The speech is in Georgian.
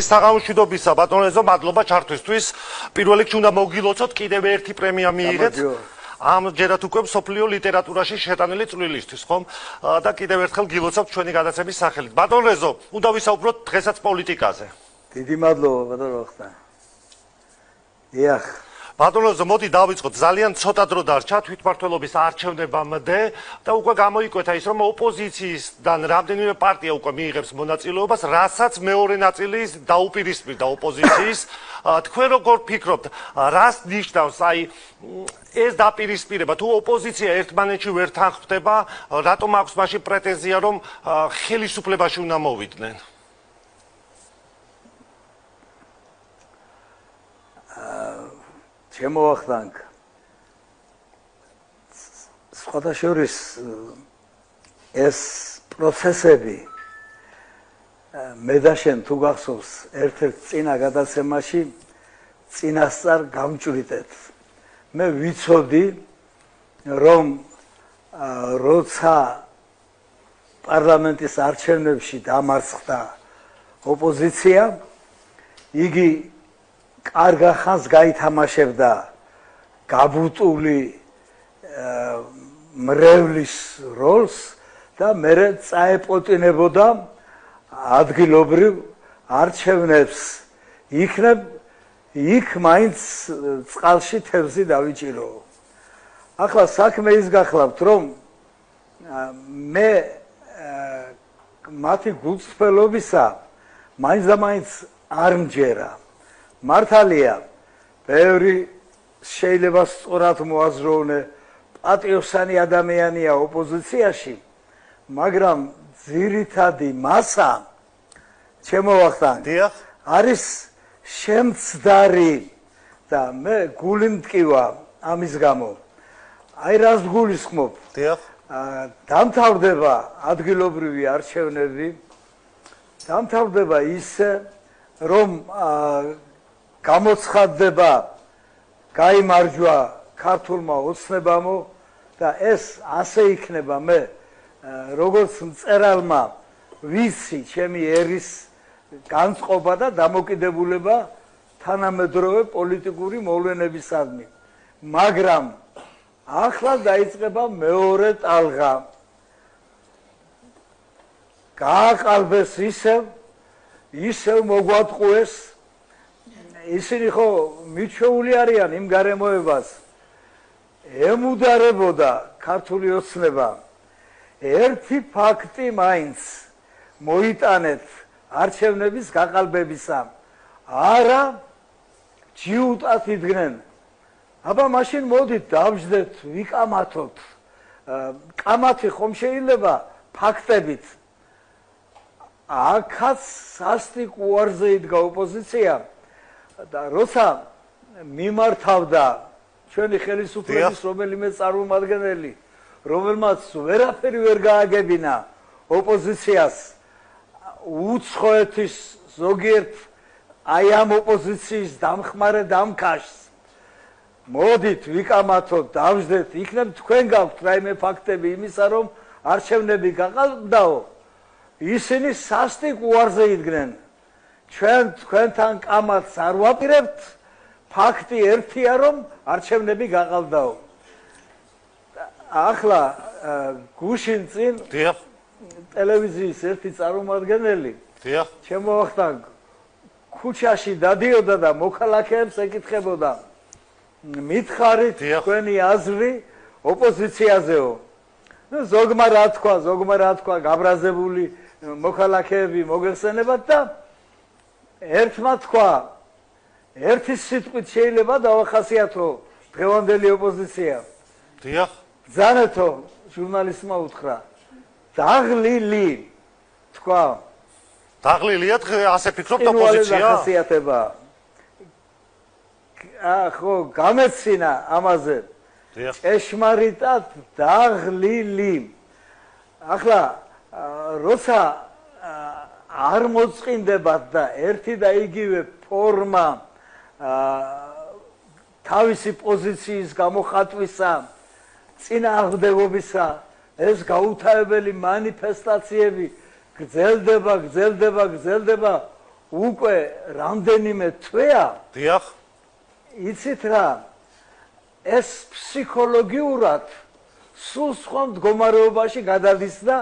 საღამოშვიდობისა ბატონო მადლობა ჩართვისთვის. პირველ რიგში უნდა მოგილოცოთ კიდევ ერთი პრემია მიიღეთ. ამჯერად უკვე მსოფლიო ლიტერატურაში შეტანილი წვლილისთვის, ხომ? და კიდევ ერთხელ გილოცავთ ჩვენი გადაცემის სახელით. ბატონ რეზო, უნდა ვისაუბროთ დღესაც პოლიტიკაზე. დიდი მადლობა ბატონო ვახტანგ. დიახ. ბატონო რეზო, მოდი დავიწყოთ. ძალიან ცოტა დრო დარჩა თვითმმართველობის არჩევნებამდე და უკვე გამოიკვეთა ის, რომ ოპოზიციისგან რამდენიმე პარტია უკვე მიიღებს მონაწილეობას, რასაც მეორე ნაწილი დაუპირისპირდა ოპოზიციის. თქვენ როგორ ფიქრობთ, რას ნიშნავს აი ეს დაპირისპირება? თუ ოპოზიცია ერთმანეთში ვერ თანხმდება, რატომ აქვს მაშინ პრეტენზია, რომ ხელისუფლებაში უნდა მოვიდნენ? ჩემო ვახტანგ, სხვადასხვა ეს პროცესები მე და შენ თუ გახსოვს ერთ-ერთ წინა გადაცემაში წინასწარ გამჭვრიტეთ. მე ვიცოდი რომ როცა პარლამენტის არჩევნებში დამარცხდა ოპოზიცია, იგი კარგ ხანს გაითამაშებდა გაბუტული მრევლის როლს და მერე წაეპოტინებოდა ადგილობრივ არჩევნებს. იქ მაინც წყალში თევზი დავიჭირო. ახლა საქმე ის გახლავთ, რომ მე მათი გულწრფელობისა მაინც და მაინც არ მჯერა. მართალია, ბევრი შეიძლება სწორად მოაზროვნე, პატიოსანი ადამიანია ოპოზიციაში, მაგრამ ძირითადი მასა, ჩემო ვახტანგ, არის შემცდარი და მე გული მტკივა ამის გამო. აი რას გულისხმობ? დამთავრდება ადგილობრივი არჩევნები, დამთავრდება ისე, რომ გამოცხადდება გაიმარჯვა ქართულმა ოცნებამო და ეს ასე იქნება. მე როგორც მწერალმა ვიცი ჩემი ერის განწყობა და დამოკიდებულება თანამედროვე პოლიტიკური მოვლენებისადმი, მაგრამ ახლა დაიწყება მეორე ტალღა. გააყალბეს ისევ მოგვატყუეს. ისინი ხო მიჩვეული არიან იმ გარემოებას, ემუდარებოდა ქართული ოცნება. ერთი ფაქტი მაინც მოიტანეთ არჩევნების გაყალბებისა. არა ჯიუტად იდგნენ. აბა მაშინ მოდით დავждეთ, ვიკამათოთ. კამათი ხომ შეიძლება ფაქტებით. აქაც სასტიკ უარზე იდგა ოპოზიცია და როცა მიმართავდა ჩვენი ხელისუფლების რომელიმე წარმომადგენელი, რომელმაც ვერაფერი ვერ გააგებინა ოპოზიციას, უცხოეთის ზოგიერთ აი ამ ოპოზიციის დამხმარე დამქაშს, მოდით ვიკამათოთ, დავждეთ, იქნებ თქვენ გაქვთ რაიმე ფაქტები იმისა, რომ არჩევნები გაყალბდაო. ისინი სასტიკ უარზე იდგნენ. ჩვენ თქვენთან კამათს არ ვაპირებთ, ფაქტი ერთია, რომ არჩევნები გაყალბდაო. ახლა გუშინ წინ ტელევიზიის ერთი წარმომადგენელი ჩემო ვახტანგ ქუჩაში დადიოდა და მოქალაქეებს ეკითხებოდა, მითხარით თქვენი აზრი ოპოზიციაზეო. ზოგმა რა თქვა, გაბრაზებული მოქალაქეები მოგეხსენებათ და ერთმა თქვა, ერთი სიტყვით შეიძლება დავახასიათო დღევანდელი ოპოზიცია. ბრძანეთო, ჟურნალისტმა უთხრა, დაღლილი თქვა. დაღლილია ასე ფიქრობთ ოპოზიცია? ახასიათება. ხო, გამეცინა ამაზე. ჭეშმარიტად დაღლილი. ახლა როცა არ მოწყინდებათ და ერთი და იგივე ფორმა თავისი პოზიციის გამოხატვისა, წინააღმდეგობისა, ეს გაუთავებელი მანიფესტაციები გრძელდება, უკვე რამდენიმე თვეა, დიახ. იცით რა, ეს ფსიქოლოგიურად სულ სხვა მდგომარეობაში გადადის და